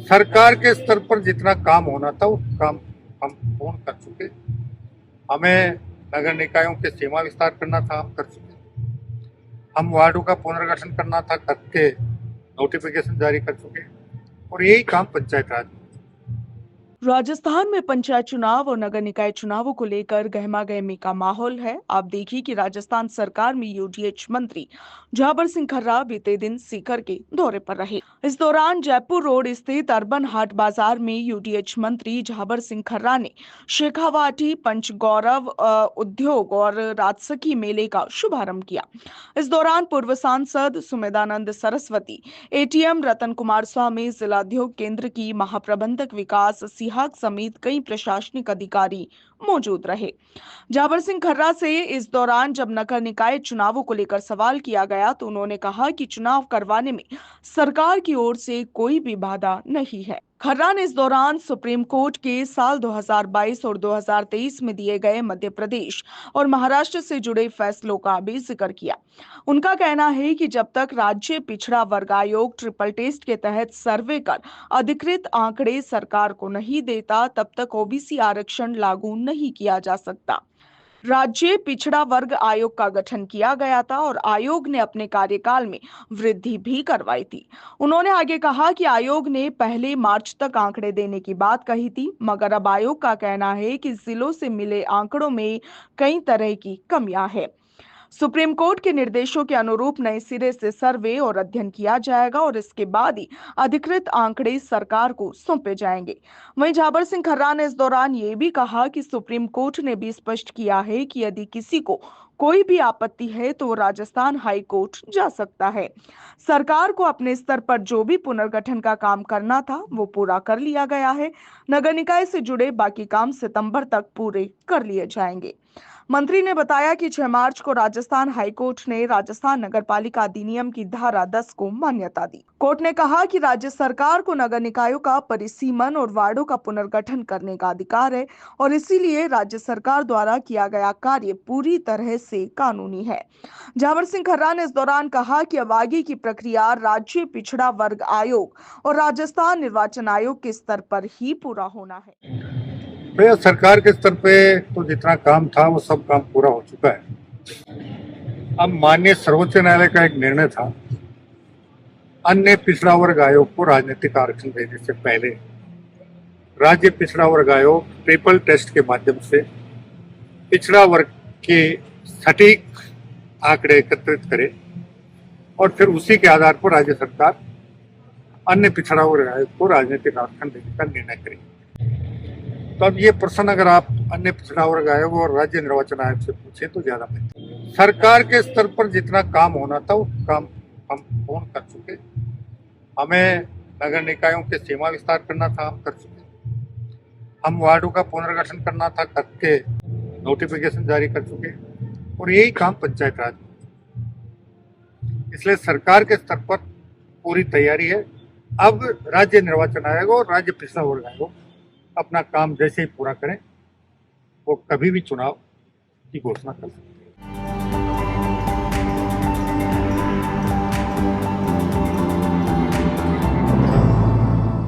सरकार के स्तर पर जितना काम होना था वो काम हम पूर्ण कर चुके। हमें नगर निकायों के सीमा विस्तार करना था, हम कर चुके। हम वार्डों का पुनर्गठन करना था, करके नोटिफिकेशन जारी कर चुके। और यही काम पंचायत राज। राजस्थान में पंचायत चुनाव और नगर निकाय चुनावों को लेकर गहमागहमी का माहौल है। आप देखिए कि राजस्थान सरकार में यूडीएच मंत्री झाबर सिंह खर्रा बीते दिन सीकर के दौरे पर रहे। इस दौरान जयपुर रोड स्थित अर्बन हाट बाजार में यूडीएच मंत्री झाबर सिंह खर्रा ने शेखावाटी पंचगौरव उद्योग और राजसखी मेले का शुभारंभ किया। इस दौरान पूर्व सांसद सुमेधानंद सरस्वती, एटीएम रतन कुमार स्वामी, जिला उद्योग केंद्र की महाप्रबंधक विकास सिहाग समेत कई प्रशासनिक अधिकारी मौजूद रहे। जाबर सिंह खर्रा से इस दौरान जब नगर निकाय चुनावों को लेकर सवाल किया गया तो उन्होंने कहा कि चुनाव करवाने में सरकार की ओर से कोई भी बाधा नहीं है। खर्रा ने इस दौरान सुप्रीम कोर्ट के साल 2022 और 2023 में दिए गए मध्य प्रदेश और महाराष्ट्र से जुड़े फैसलों का भी जिक्र किया। उनका कहना है कि जब तक राज्य पिछड़ा वर्ग आयोग ट्रिपल टेस्ट के तहत सर्वे कर अधिकृत आंकड़े सरकार को नहीं देता, तब तक ओबीसी आरक्षण लागू नहीं किया जा सकता। राज्य पिछड़ा वर्ग आयोग का गठन किया गया था और आयोग ने अपने कार्यकाल में वृद्धि भी करवाई थी। उन्होंने आगे कहा कि आयोग ने पहले मार्च तक आंकड़े देने की बात कही थी, मगर अब आयोग का कहना है कि जिलों से मिले आंकड़ों में कई तरह की कमियां हैं। सुप्रीम कोर्ट के निर्देशों के अनुरूप नए सिरे से सर्वे और अध्ययन किया जाएगा और इसके बाद ही अधिकृत आंकड़े सरकार को सौंपे जाएंगे। वहीं झाबर सिंह खर्रा ने इस दौरान ये भी कहा कि सुप्रीम कोर्ट ने भी स्पष्ट किया है कि यदि किसी को कोई भी आपत्ति है तो वो राजस्थान हाई कोर्ट जा सकता है। सरकार को अपने स्तर पर जो भी पुनर्गठन का काम करना था वो पूरा कर लिया गया है। नगर निकाय से जुड़े बाकी काम सितंबर तक पूरे कर लिए जाएंगे। मंत्री ने बताया कि 6 मार्च को राजस्थान हाईकोर्ट ने राजस्थान नगरपालिका अधिनियम की धारा 10 को मान्यता दी। कोर्ट ने कहा कि राज्य सरकार को नगर निकायों का परिसीमन और वार्डों का पुनर्गठन करने का अधिकार है और इसीलिए राज्य सरकार द्वारा किया गया कार्य पूरी तरह से कानूनी है। झावर सिंह खर्रा ने इस दौरान कहा कि अब आगे की प्रक्रिया राज्य पिछड़ा वर्ग आयोग और राजस्थान निर्वाचन आयोग के स्तर पर ही पूरा होना है। भैया सरकार के स्तर पे तो जितना काम था वो सब काम पूरा हो चुका है। अब माननीय सर्वोच्च न्यायालय का एक निर्णय था, अन्य पिछड़ा वर्ग आयोग को राजनीतिक आरक्षण देने से पहले राज्य पिछड़ा वर्ग आयोग ट्रिपल टेस्ट के माध्यम से पिछड़ा वर्ग के सटीक आंकड़े एकत्रित करे और फिर उसी के आधार पर राज्य सरकार अन्य पिछड़ा वर्ग आयोग को राजनीतिक आरक्षण देने का निर्णय करे। तो अब ये प्रश्न अगर आप अन्य पिछड़ा वर्ग आयोग और राज्य निर्वाचन आयोग से पूछे तो ज्यादा बेहतर। सरकार के स्तर पर जितना काम होना था वो काम हम पूर्ण कर चुके। हमें नगर निकायों के सीमा विस्तार करना था, हम कर चुके। हम वार्डों का पुनर्गठन करना था, करके नोटिफिकेशन जारी कर चुके। और यही काम पंचायत राज। इसलिए सरकार के स्तर पर पूरी तैयारी है। अब राज्य निर्वाचन आयोग और राज्य पिछड़ा वर्ग आयोग अपना काम जैसे ही पूरा करें वो कभी भी चुनाव की घोषणा कर सकते हैं।